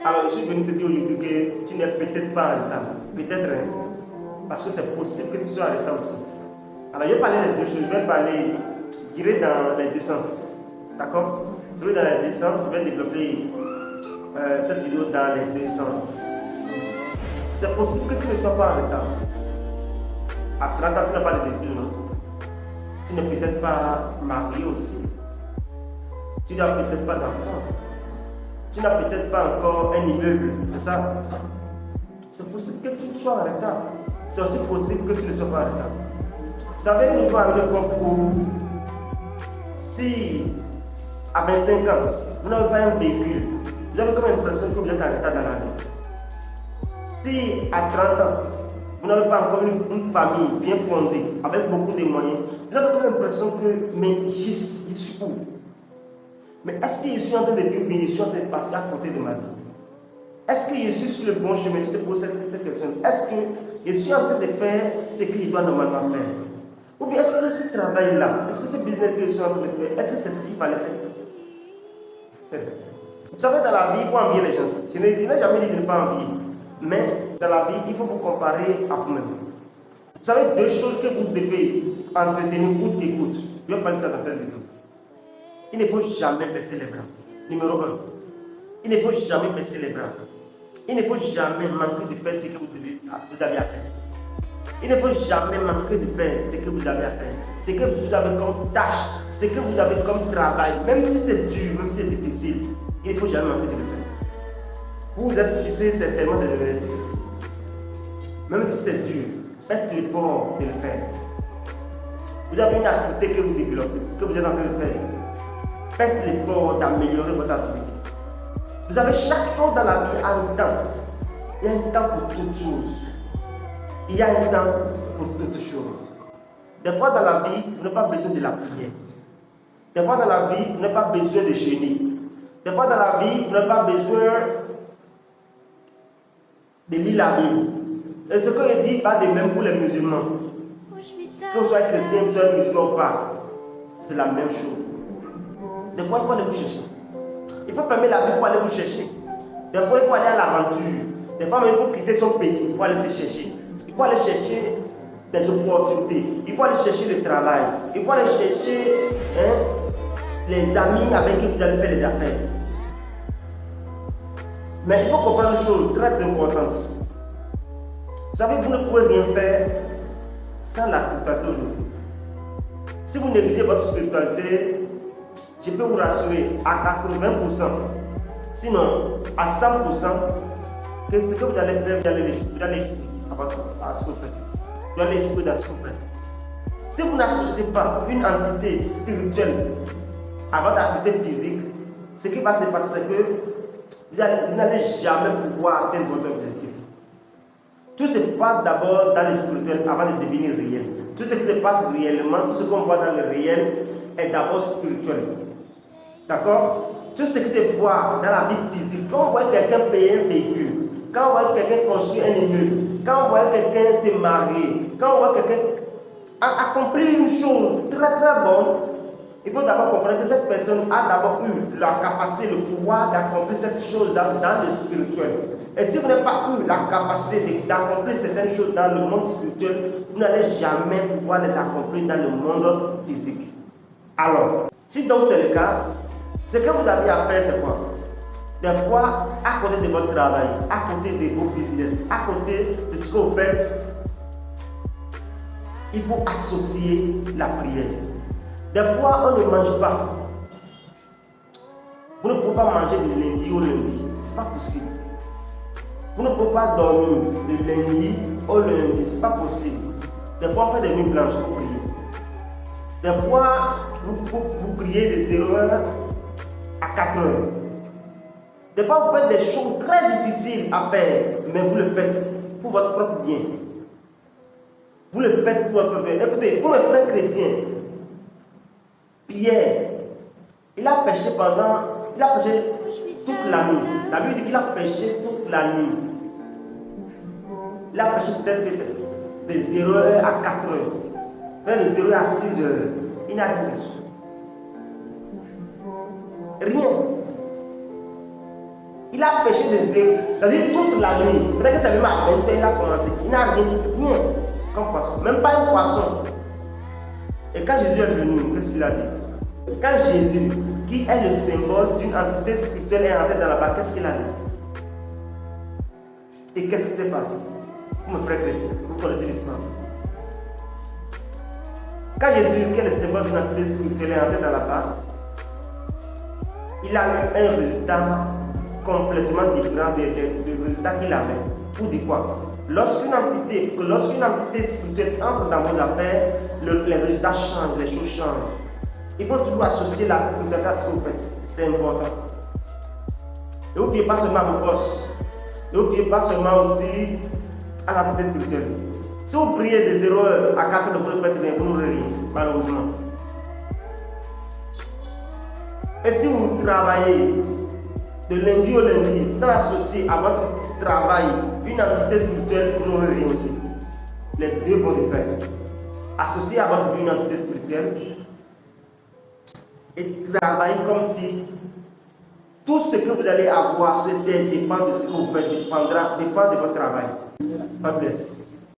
Alors, je suis venu te dire aujourd'hui que tu n'es peut-être pas en retard. Peut-être, hein, parce que c'est possible que tu sois en retard aussi. Alors, je vais parler des deux choses. Je dirais dans les deux sens. D'accord? Je vais dans les deux sens. Je vais développer cette vidéo dans les deux sens. C'est possible que tu ne sois pas en retard. À 30 ans, tu n'as pas de véhicule, non? Tu n'es peut-être pas marié aussi. Tu n'as peut-être pas d'enfant. Tu n'as peut-être pas encore un immeuble, c'est ça? C'est possible que tu sois en retard. C'est aussi possible que tu ne sois pas en retard. Vous savez, nous sommes à une époque où, si à 25 ans, vous n'avez pas un véhicule, vous avez comme l'impression que vous êtes en retard dans la vie. Si à 30 ans, vous n'avez pas encore une famille bien fondée, avec beaucoup de moyens, vous avez comme l'impression que, mais je suis où? Mais est-ce que je suis en train de vivre ou bien je suis en train de passer à côté de ma vie? Est-ce que je suis sur le bon chemin? Tu te poses cette question. Est-ce que je suis en train de faire ce que je dois normalement faire? Ou bien est-ce que ce travail-là, est-ce que ce business que je suis en train de faire, est-ce que c'est ce qu'il fallait faire? Vous savez, dans la vie, il faut envier les gens. Je n'ai jamais dit de ne pas envier. Mais dans la vie, il faut vous comparer à vous-même. Vous savez, deux choses que vous devez entretenir coûte que coûte. Je vais parler de ça dans cette vidéo. Il ne faut jamais baisser les bras. Numéro 1. Il ne faut jamais baisser les bras. Il ne faut jamais manquer de faire ce que vous avez à faire. Il ne faut jamais manquer de faire ce que vous avez à faire. Ce que vous avez comme tâche, ce que vous avez comme travail, même si c'est dur, même si c'est difficile, il ne faut jamais manquer de le faire. Vous vous êtes fixé certainement des objectifs. Même si c'est dur, faites l'effort de le faire. Vous avez une activité que vous développez, que vous êtes en train de faire. Faites l'effort d'améliorer votre activité. Vous avez chaque chose dans la vie a un temps. Il y a un temps pour toutes choses. Il y a un temps pour toutes choses. Des fois dans la vie, vous n'avez pas besoin de la prière. Des fois dans la vie, vous n'avez pas besoin de jeûner. Des fois dans la vie, vous n'avez pas besoin de lire la Bible. Et ce que je dis va de même pour les musulmans. Que vous soyez chrétien, que vous soyez musulman ou pas, c'est la même chose. Des fois, il faut aller vous chercher. Il faut fermer la Bible pour aller vous chercher. Des fois, il faut aller à l'aventure. Des fois, il faut quitter son pays pour aller se chercher. Il faut aller chercher des opportunités. Il faut aller chercher le travail. Il faut aller chercher les amis avec qui vous allez faire les affaires. Mais il faut comprendre une chose très importante. Vous savez, vous ne pouvez rien faire sans la spiritualité aujourd'hui. Si vous négligez votre spiritualité, je peux vous rassurer à 80%, sinon à 100%, que ce que vous allez faire, vous allez échouer à ce que vous faites. Vous allez échouer dans ce que vous faites. Si vous n'associez pas une entité spirituelle à votre activité physique, ce qui va se passer, c'est que vous n'allez jamais pouvoir atteindre votre objectif. Tout se passe d'abord dans le spirituel avant de devenir réel. Tout ce qui se passe réellement, tout ce qu'on voit dans le réel est d'abord spirituel. D'accord? Tout ce qui se voit dans la vie physique, quand on voit quelqu'un payer un véhicule, quand on voit quelqu'un construire un immeuble, quand on voit quelqu'un se marier, quand on voit quelqu'un accomplir une chose très très bonne, il faut d'abord comprendre que cette personne a d'abord eu la capacité, le pouvoir d'accomplir cette chose dans le spirituel. Et si vous n'avez pas eu la capacité d'accomplir certaines choses dans le monde spirituel, vous n'allez jamais pouvoir les accomplir dans le monde physique. Alors, si donc c'est le cas, ce que vous avez à faire, c'est quoi? Des fois, à côté de votre travail, à côté de vos business, à côté de ce que vous faites, il faut associer la prière. Des fois, on ne mange pas. Vous ne pouvez pas manger de lundi au lundi. Ce n'est pas possible. Vous ne pouvez pas dormir de lundi au lundi. Ce n'est pas possible. Des fois, on fait des nuits blanches pour prier. Des fois, vous priez de 0h à 4h. Des fois, vous faites des choses très difficiles à faire, mais vous le faites pour votre propre bien. Vous le faites pour votre propre bien. Écoutez, pour mes frères chrétiens, Pierre, il a péché toute la nuit. La Bible dit qu'il a péché toute la nuit. Il a péché peut-être de 0h à 4h, peut-être de 0h à 6h. Il n'a rien reçu. Rien. Il a péché des zéros, c'est-à-dire toute la nuit. Peut-être que c'est même à 20h, il a commencé. Il n'a rien comme poisson, même pas un poisson. Et quand Jésus est venu, qu'est-ce qu'il a dit? Quand Jésus, qui est le symbole d'une entité spirituelle, est entré dans la barque, qu'est-ce qu'il a dit? Et qu'est-ce qui s'est passé? Vous, mes frères chrétiens, vous connaissez l'histoire. Quand Jésus, qui est le symbole d'une entité spirituelle, est entré dans la barque, il a eu un résultat complètement différent des résultats qu'il avait. Pour dire quoi? Lorsqu'une entité spirituelle entre dans vos affaires, les résultats changent, les choses changent. Il faut toujours associer la spiritualité à ce que vous faites. C'est important. Ne vous fiez pas seulement à vos forces. Ne vous fiez pas seulement aussi à l'entité spirituelle. Si vous priez des 0 à 4 heures, vous ne faites rien, vous n'aurez rien, malheureusement. Et si vous travaillez de lundi au lundi sans associer à votre travail une entité spirituelle, vous n'aurez rien aussi. Les deux vont de pair. Associer à votre vie une entité spirituelle et travailler comme si tout ce que vous allez avoir sur terre dépend de ce que vous faites, dépend de votre travail. God bless.